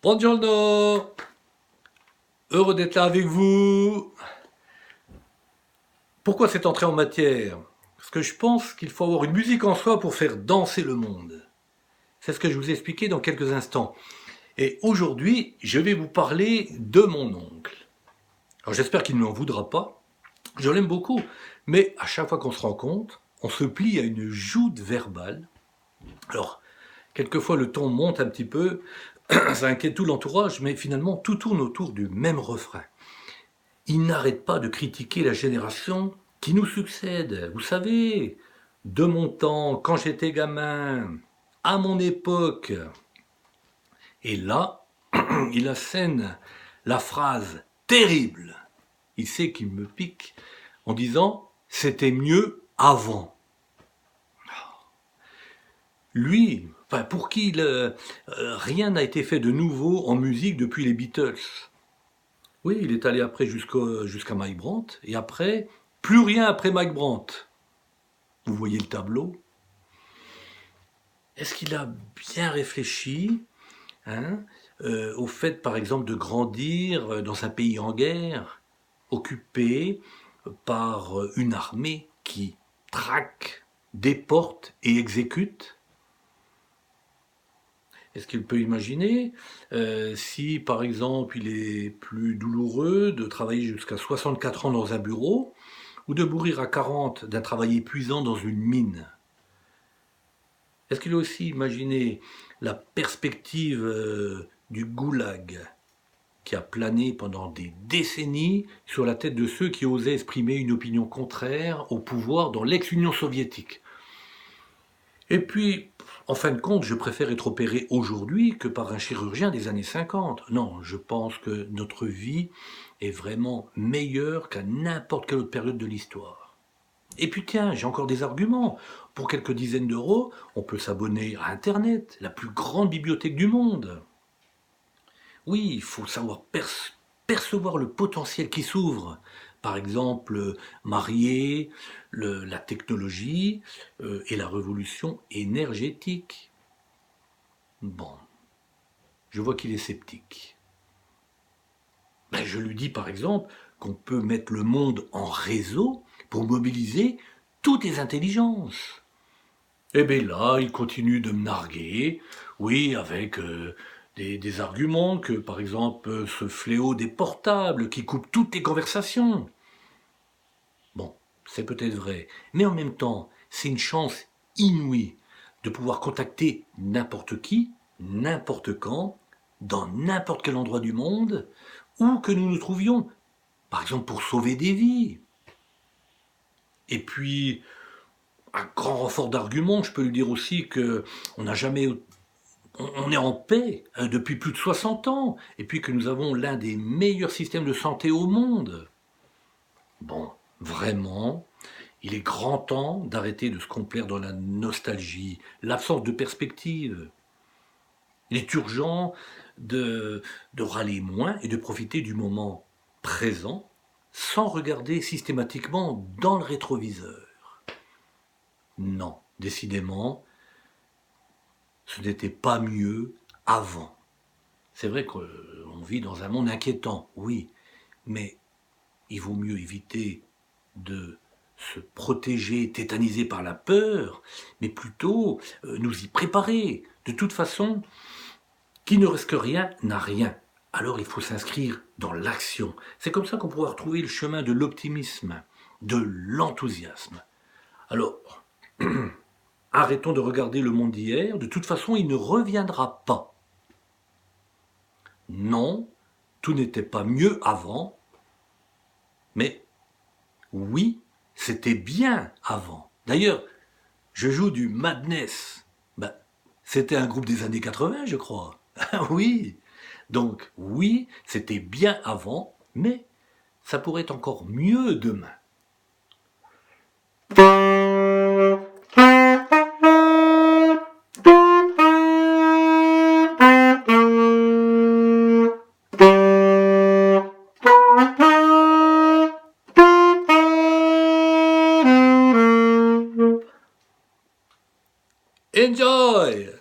Buongiorno, heureux d'être là avec vous. Pourquoi cette entrée en matière? Parce que je pense qu'il faut avoir une musique en soi pour faire danser le monde. C'est ce que je vous ai expliqué dans quelques instants. Et aujourd'hui, je vais vous parler de mon oncle. Alors j'espère qu'il ne m'en voudra pas. Je l'aime beaucoup, mais à chaque fois qu'on se rencontre, on se plie à une joute verbale. Alors, quelquefois le ton monte un petit peu, ça inquiète tout l'entourage, mais finalement tout tourne autour du même refrain. Il n'arrête pas de critiquer la génération qui nous succède. Vous savez, de mon temps, quand j'étais gamin, à mon époque. Et là, il assène la phrase terrible. Il sait qu'il me pique en disant c'était mieux avant. Lui, enfin pour qui rien n'a été fait de nouveau en musique depuis les Beatles. Oui, il est allé après jusqu'à Mike Brandt, et après, plus rien après Mike Brandt. Vous voyez le tableau? Est-ce qu'il a bien réfléchi, hein, au fait, par exemple, de grandir dans un pays en guerre, occupé par une armée qui traque, déporte et exécute? Est-ce qu'il peut imaginer si, par exemple, il est plus douloureux de travailler jusqu'à 64 ans dans un bureau ou de mourir à 40 d'un travail épuisant dans une mine? Est-ce qu'il a aussi imaginé la perspective du goulag qui a plané pendant des décennies sur la tête de ceux qui osaient exprimer une opinion contraire au pouvoir dans l'ex-Union soviétique? Et puis, en fin de compte, je préfère être opéré aujourd'hui que par un chirurgien des années 50. Non, je pense que notre vie est vraiment meilleure qu'à n'importe quelle autre période de l'histoire. Et puis tiens, j'ai encore des arguments. Pour quelques dizaines d'euros, on peut s'abonner à Internet, la plus grande bibliothèque du monde. Oui, il faut savoir percevoir le potentiel qui s'ouvre. Par exemple, marier la technologie et la révolution énergétique. Bon, je vois qu'il est sceptique. Ben, je lui dis par exemple qu'on peut mettre le monde en réseau pour mobiliser toutes les intelligences. Et bien là, il continue de me narguer, oui, avec des arguments que, par exemple, ce fléau des portables qui coupe toutes les conversations. Bon, c'est peut-être vrai, mais en même temps, c'est une chance inouïe de pouvoir contacter n'importe qui, n'importe quand, dans n'importe quel endroit du monde, où que nous nous trouvions, par exemple pour sauver des vies. Et puis, un grand renfort d'arguments, je peux lui dire aussi que on n'a jamais on est en paix depuis plus de 60 ans, et puis que nous avons l'un des meilleurs systèmes de santé au monde. Bon, vraiment, il est grand temps d'arrêter de se complaire dans la nostalgie, l'absence de perspective. Il est urgent de râler moins et de profiter du moment présent sans regarder systématiquement dans le rétroviseur. Non, décidément, ce n'était pas mieux avant. C'est vrai qu'on vit dans un monde inquiétant, oui, mais il vaut mieux éviter de se protéger, tétaniser par la peur, mais plutôt nous y préparer. De toute façon, qui ne risque rien n'a rien. Alors il faut s'inscrire dans l'action. C'est comme ça qu'on pourra retrouver le chemin de l'optimisme, de l'enthousiasme. Alors, arrêtons de regarder le monde d'hier, de toute façon il ne reviendra pas. Non, tout n'était pas mieux avant, mais oui, c'était bien avant. D'ailleurs, je joue du Madness. Ben, c'était un groupe des années 80, je crois. Oui. Donc, oui, c'était bien avant, mais ça pourrait être encore mieux demain. Enjoy!